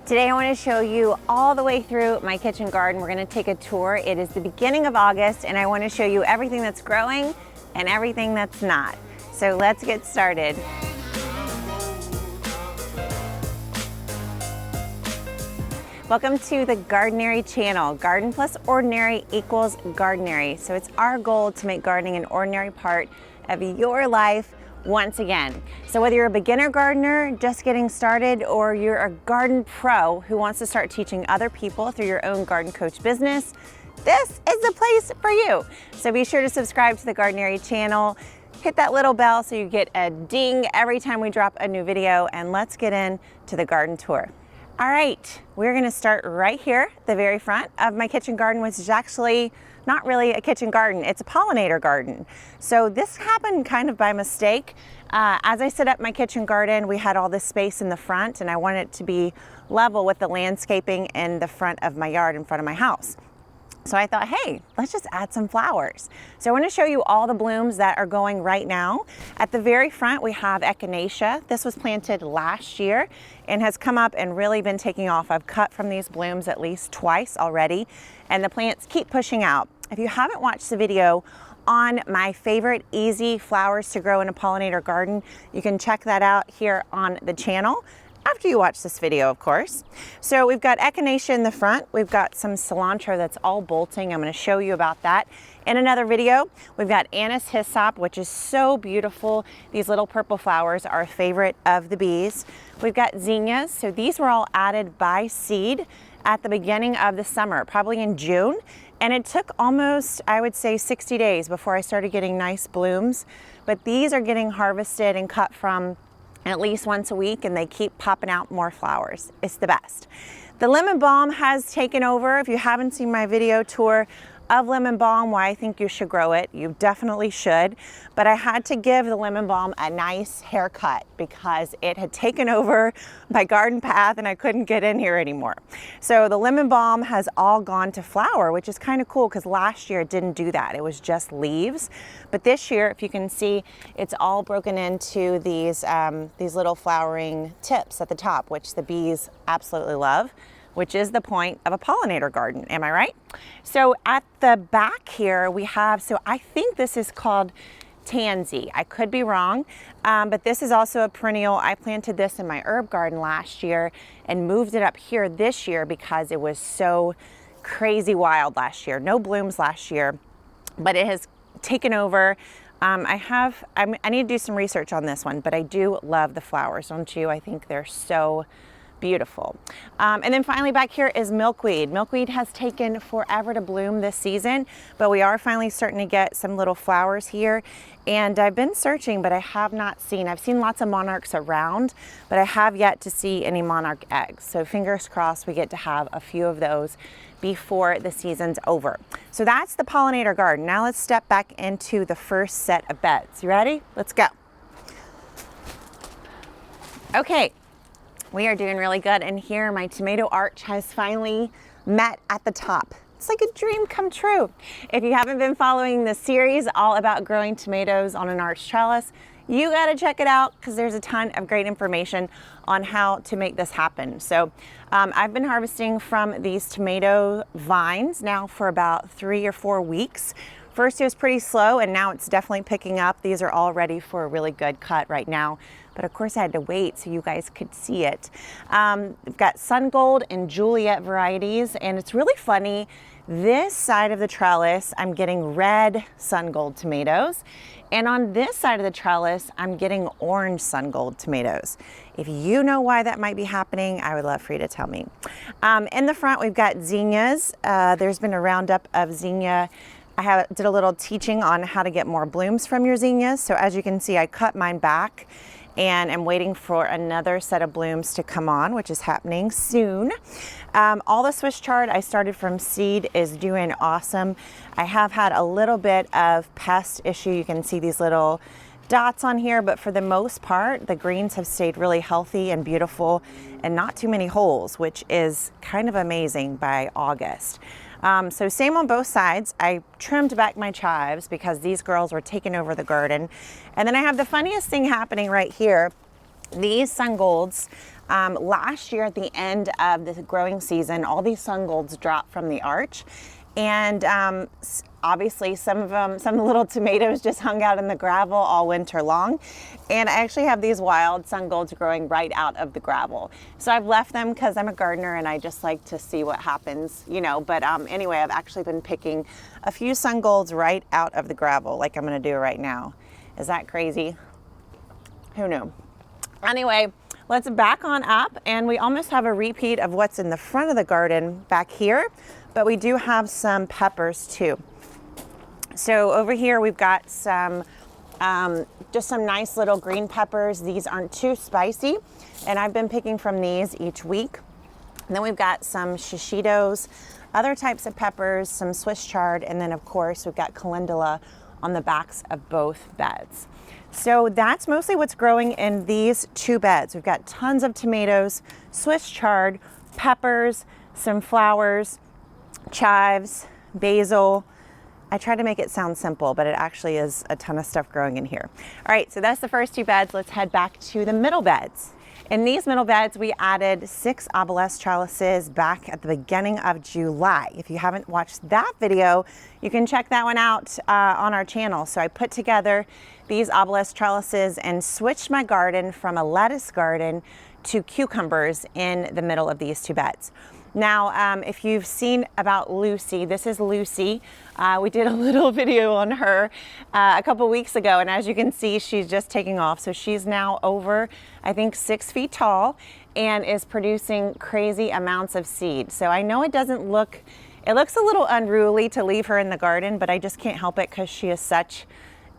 Today I want to show you all the way through my kitchen garden. We're going to take a tour. It is the beginning of August and I want to show you everything that's growing and everything that's not. So let's get started. Welcome to the Gardenary channel. Garden plus ordinary equals gardenary. So it's our goal to make gardening an ordinary part of your life once again. So whether you're a beginner gardener just getting started or you're a garden pro who wants to start teaching other people through your own garden coach business, this is the place for you. So be sure to subscribe to the Gardenary channel, hit that little bell so you get a ding every time we drop a new video, and let's get into the garden tour. All right, we're gonna start right here, the very front of my kitchen garden, which is actually not really a kitchen garden, it's a pollinator garden. So this happened kind of by mistake. As I set up my kitchen garden, we had all this space in the front and I wanted it to be level with the landscaping in the front of my yard, in front of my house. So I thought, hey, let's just add some flowers. So I want to show you all the blooms that are going right now. At the very front, we have echinacea. This was planted last year and has come up and really been taking off. I've cut from these blooms at least twice already, and the plants keep pushing out. If you haven't watched the video on my favorite easy flowers to grow in a pollinator garden, you can check that out here on the channel after you watch this video, of course. So we've got echinacea in the front. We've got some cilantro that's all bolting. I'm going to show you about that in another video. We've got anise hyssop, which is so beautiful. These little purple flowers are a favorite of the bees. We've got zinnias. So these were all added by seed at the beginning of the summer, probably in June. And it took almost, I would say, 60 days before I started getting nice blooms. But these are getting harvested and cut from at least once a week, and they keep popping out more flowers. It's the best. The lemon balm has taken over. If you haven't seen my video tour of lemon balm, why I think you should grow it, you definitely should. But I had to give the lemon balm a nice haircut because it had taken over my garden path and I couldn't get in here anymore. So the lemon balm has all gone to flower, which is kind of cool because last year it didn't do that. It was just leaves. But this year, if you can see, it's all broken into these little flowering tips at the top, which the bees absolutely love, which is the point of a pollinator garden, am I right? So at the back here we have, so I think this is called tansy. I could be wrong, but this is also a perennial. I planted this in my herb garden last year and moved it up here this year because it was so crazy wild last year. No blooms last year, but it has taken over. I need to do some research on this one, but I do love the flowers, don't you? I think they're so beautiful. And then finally back here is milkweed. Milkweed has taken forever to bloom this season, but we are finally starting to get some little flowers here. And I've been searching, but I have not seen, I've seen lots of monarchs around, but I have yet to see any monarch eggs. So fingers crossed we get to have a few of those before the season's over. So that's the pollinator garden. Now let's step back into the first set of beds. You ready? Let's go. Okay. We are doing really good, and here my tomato arch has finally met at the top. It's like a dream come true. If you haven't been following the series all about growing tomatoes on an arch trellis, you gotta check it out because there's a ton of great information on how to make this happen. So I've been harvesting from these tomato vines now for about 3 or 4 weeks. First it was pretty slow and now it's definitely picking up. These are all ready for a really good cut right now. But of course I had to wait so you guys could see it. We've got Sun Gold and Juliet varieties, and it's really funny. This side of the trellis, I'm getting red Sun Gold tomatoes. And on this side of the trellis, I'm getting orange Sun Gold tomatoes. If you know why that might be happening, I would love for you to tell me. In the front, we've got zinnias. There's been a roundup of zinnia. I did a little teaching on how to get more blooms from your zinnias. So as you can see, I cut mine back and I'm waiting for another set of blooms to come on, which is happening soon. All the Swiss chard I started from seed is doing awesome. I have had a little bit of pest issue. You can see these little dots on here, but for the most part, the greens have stayed really healthy and beautiful and not too many holes, which is kind of amazing by August. So same on both sides. I trimmed back my chives because these girls were taking over the garden. And then I have the funniest thing happening right here. These Sun Golds, Last year at the end of the growing season, all these sun golds dropped from the arch, and obviously some of the little tomatoes just hung out in the gravel all winter long. And I actually have these wild sun golds growing right out of the gravel. So I've left them because I'm a gardener and I just like to see what happens, you know. But anyway, I've actually been picking a few sun golds right out of the gravel, like I'm gonna do right now. Is that crazy? Who knew? Anyway, let's back on up, and we almost have a repeat of what's in the front of the garden back here, but we do have some peppers too. So over here we've got some just some nice little green peppers. These aren't too spicy, and I've been picking from these each week. And then we've got some shishitos, other types of peppers, some Swiss chard, and then of course we've got calendula on the backs of both beds. So that's mostly what's growing in these two beds. We've got tons of tomatoes, Swiss chard, peppers, some flowers, chives, basil. I try to make it sound simple, but it actually is a ton of stuff growing in here. All right, so that's the first two beds. Let's head back to the middle beds. In these middle beds, we added 6 obelisk trellises back at the beginning of July. If you haven't watched that video, you can check that one out on our channel. So I put together these obelisk trellises and switched my garden from a lettuce garden to cucumbers in the middle of these two beds. Now, if you've seen about Lucy, this is Lucy. We did a little video on her a couple weeks ago, and as you can see, she's just taking off. So she's now over, I think, 6 feet tall and is producing crazy amounts of seed. So I know it looks a little unruly to leave her in the garden, but I just can't help it because she is such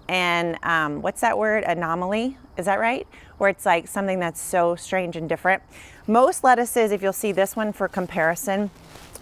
an, what's that word? Anomaly, is that right? Where it's like something that's so strange and different. Most lettuces, if you'll see this one for comparison,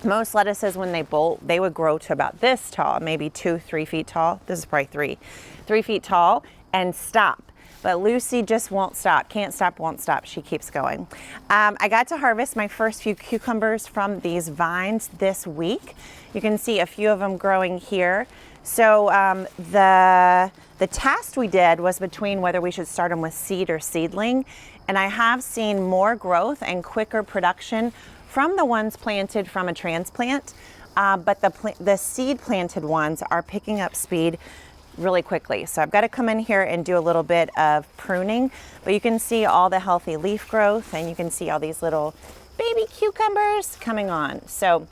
most lettuces when they bolt, they would grow to about this tall, maybe 2-3 feet tall. This is probably 3 feet tall and stop. But Lucy just won't stop, can't stop, won't stop. She keeps going. I got to harvest my first few cucumbers from these vines this week. You can see a few of them growing here. So the test we did was between whether we should start them with seed or seedling. And I have seen more growth and quicker production from the ones planted from a transplant. But the seed planted ones are picking up speed really quickly. So I've got to come in here and do a little bit of pruning, but you can see all the healthy leaf growth, and you can see all these little baby cucumbers coming on. So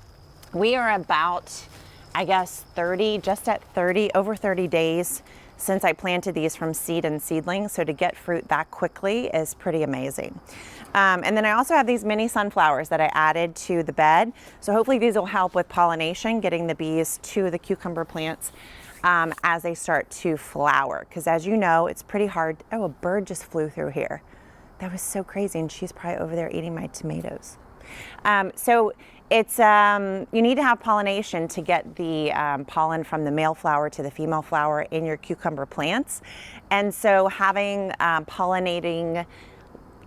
we are about, I guess, over 30 days since I planted these from seed and seedling. So to get fruit that quickly is pretty amazing. And then I also have these mini sunflowers that I added to the bed. So hopefully these will help with pollination, getting the bees to the cucumber plants as they start to flower. Because as you know, it's pretty hard. Oh, a bird just flew through here. That was so crazy. And she's probably over there eating my tomatoes. So it's, you need to have pollination to get the pollen from the male flower to the female flower in your cucumber plants. And so having pollinating,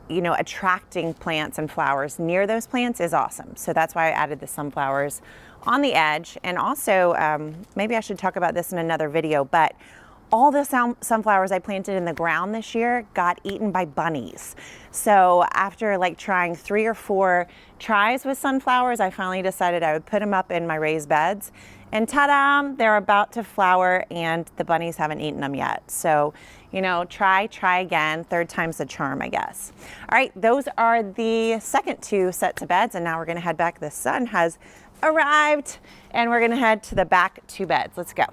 attracting plants and flowers near those plants is awesome. So that's why I added the sunflowers on the edge. And also, maybe I should talk about this in another video, but all the sunflowers I planted in the ground this year got eaten by bunnies. So after trying 3 or 4 tries with sunflowers, I finally decided I would put them up in my raised beds. And ta-da, they're about to flower and the bunnies haven't eaten them yet. So, try again. 3rd time's the charm, I guess. All right, those are the second 2 sets of beds. And now we're gonna head back. The sun has arrived and we're gonna head to the back 2 beds. Let's go.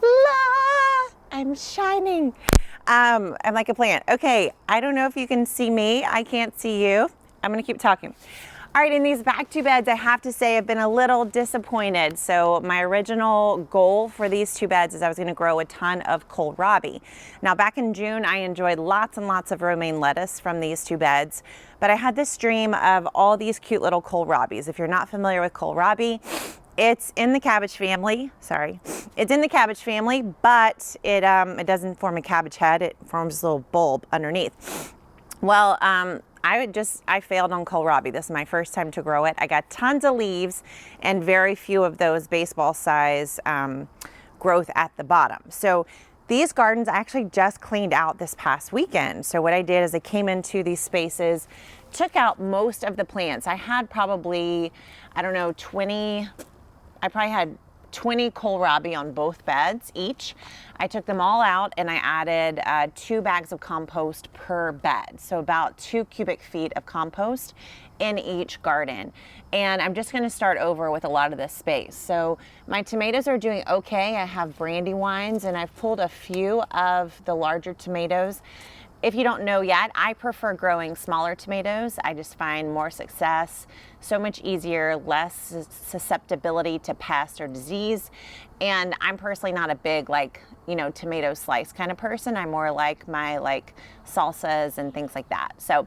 La! I'm shining. I'm like a plant. Okay, I don't know if you can see me. I can't see you. I'm gonna keep talking. All right, in these back 2 beds, I have to say I've been a little disappointed. So my original goal for these 2 beds is I was gonna grow a ton of kohlrabi. Now back in June, I enjoyed lots and lots of romaine lettuce from these 2 beds, but I had this dream of all these cute little kohlrabis. If you're not familiar with kohlrabi, it's in the cabbage family. Sorry, it's in the cabbage family, but it doesn't form a cabbage head. It forms a little bulb underneath. Well, I failed on kohlrabi. This is my first time to grow it. I got tons of leaves and very few of those baseball size growth at the bottom. So these gardens I actually just cleaned out this past weekend. So what I did is I came into these spaces took out most of the plants. I had probably, I don't know, 20, I probably had 20 kohlrabi on both beds each. I took them all out and I added 2 bags of compost per bed. So about 2 cubic feet of compost in each garden. And I'm just gonna start over with a lot of this space. So my tomatoes are doing okay. I have brandywines and I've pulled a few of the larger tomatoes. If you don't know yet, I prefer growing smaller tomatoes. I just find more success, so much easier, less susceptibility to pest or disease. And I'm personally not a big tomato slice kind of person. I'm more like my salsas and things like that. So,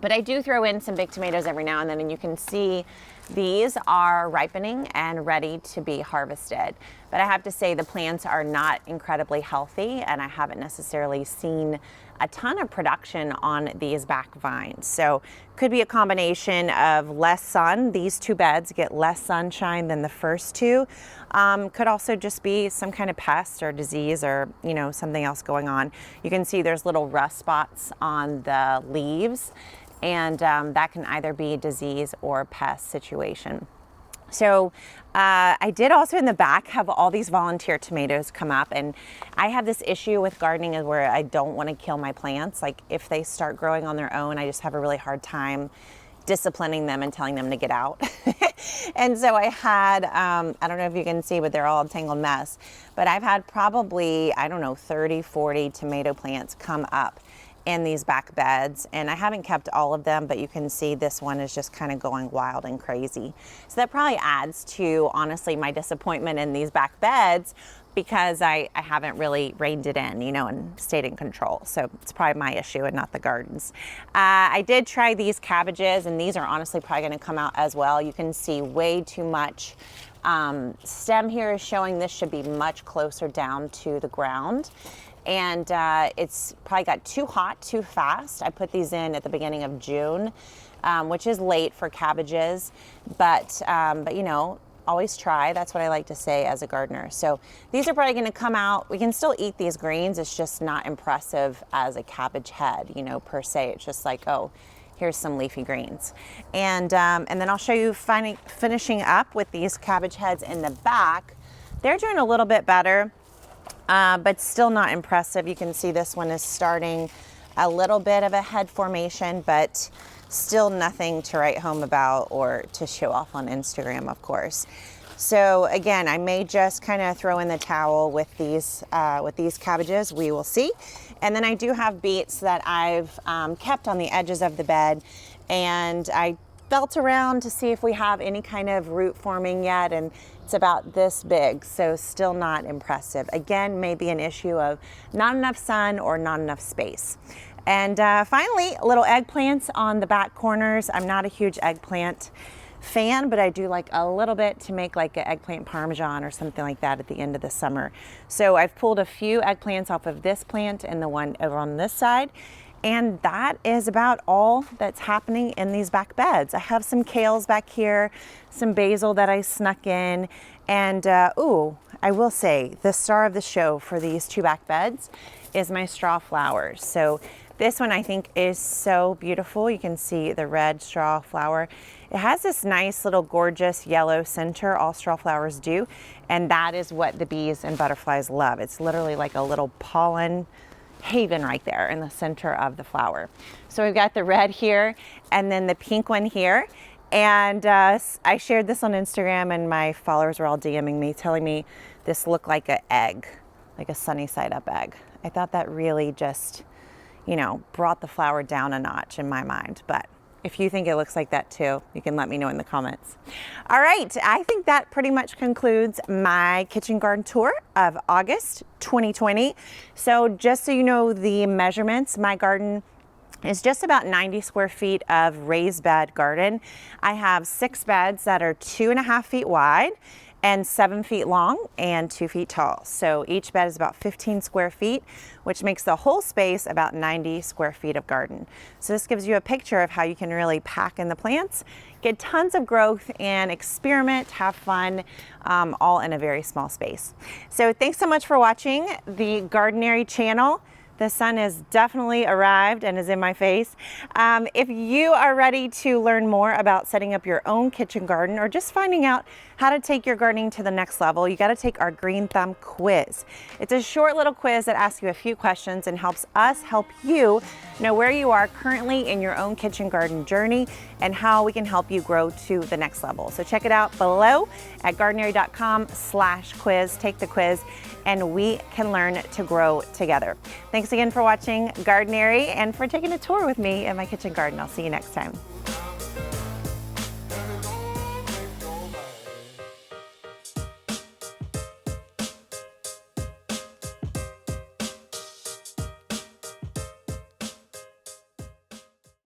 but I do throw in some big tomatoes every now and then, and you can see these are ripening and ready to be harvested. But I have to say the plants are not incredibly healthy, and I haven't necessarily seen a ton of production on these back vines. So could be a combination of less sun. These 2 beds get less sunshine than the first 2. Could also just be some kind of pest or disease or something else going on. You can see there's little rust spots on the leaves, and that can either be disease or pest situation. So I did also in the back have all these volunteer tomatoes come up, and I have this issue with gardening where I don't want to kill my plants. Like if they start growing on their own, I just have a really hard time disciplining them and telling them to get out. And so I had, I don't know if you can see, but they're all a tangled mess, but I've had probably, I don't know, 30, 40 tomato plants come up in these back beds, and I haven't kept all of them, but you can see this one is just kind of going wild and crazy. So that probably adds to, honestly, my disappointment in these back beds, because I haven't really reined it in, and stayed in control. So it's probably my issue and not the gardens. I did try these cabbages, and these are honestly probably going to come out as well. You can see way too much stem here is showing. This should be much closer down to the ground. And it's probably got too hot too fast. I put these in at the beginning of June, which is late for cabbages, but always try. That's what I like to say as a gardener. So these are probably going to come out. We can still eat these greens. It's just not impressive as a cabbage head, per se. It's just like, oh, here's some leafy greens. And then I'll show you finishing up with these cabbage heads in the back. They're doing a little bit better. But still not impressive. You can see this one is starting a little bit of a head formation, but still nothing to write home about or to show off on Instagram, of course. So again, I may just kind of throw in the towel with these cabbages. We will see. And then I do have beets that I've kept on the edges of the bed, and I felt around to see if we have any kind of root forming yet, and it's about this big, so still not impressive. Again, maybe an issue of not enough sun or not enough space. And finally, little eggplants on the back corners. I'm not a huge eggplant fan, but I do like a little bit to make like an eggplant parmesan or something like that at the end of the summer. So I've pulled a few eggplants off of this plant and the one over on this side. And that is about all that's happening in these back beds. I have some kales back here, some basil that I snuck in, and I will say the star of the show for these 2 back beds is my straw flowers. So this one I think is so beautiful. You can see the red straw flower. It has this nice little gorgeous yellow center. All straw flowers do, and that is what the bees and butterflies love. It's literally like a little pollen haven right there in the center of the flower. So we've got the red here and then the pink one here. And I shared this on Instagram, and my followers were all DMing me telling me this looked like an egg, like a sunny side up egg. I thought that really just, brought the flower down a notch in my mind. But if you think it looks like that too, you can let me know in the comments. All right, I think that pretty much concludes my kitchen garden tour of August 2020. So just so you know the measurements, my garden is just about 90 square feet of raised bed garden. I have 6 beds that are 2.5 feet wide and 7 feet long and 2 feet tall. So each bed is about 15 square feet, which makes the whole space about 90 square feet of garden. So this gives you a picture of how you can really pack in the plants, get tons of growth, and experiment, have fun, all in a very small space. So thanks so much for watching the Gardenary channel. The sun has definitely arrived and is in my face. If you are ready to learn more about setting up your own kitchen garden or just finding out how to take your gardening to the next level, you got to take our Green Thumb quiz. It's a short little quiz that asks you a few questions and helps us help you know where you are currently in your own kitchen garden journey and how we can help you grow to the next level. So check it out below at gardenary.com/quiz. Take the quiz and we can learn to grow together. Thanks again for watching Gardenary and for taking a tour with me in my kitchen garden. I'll see you next time.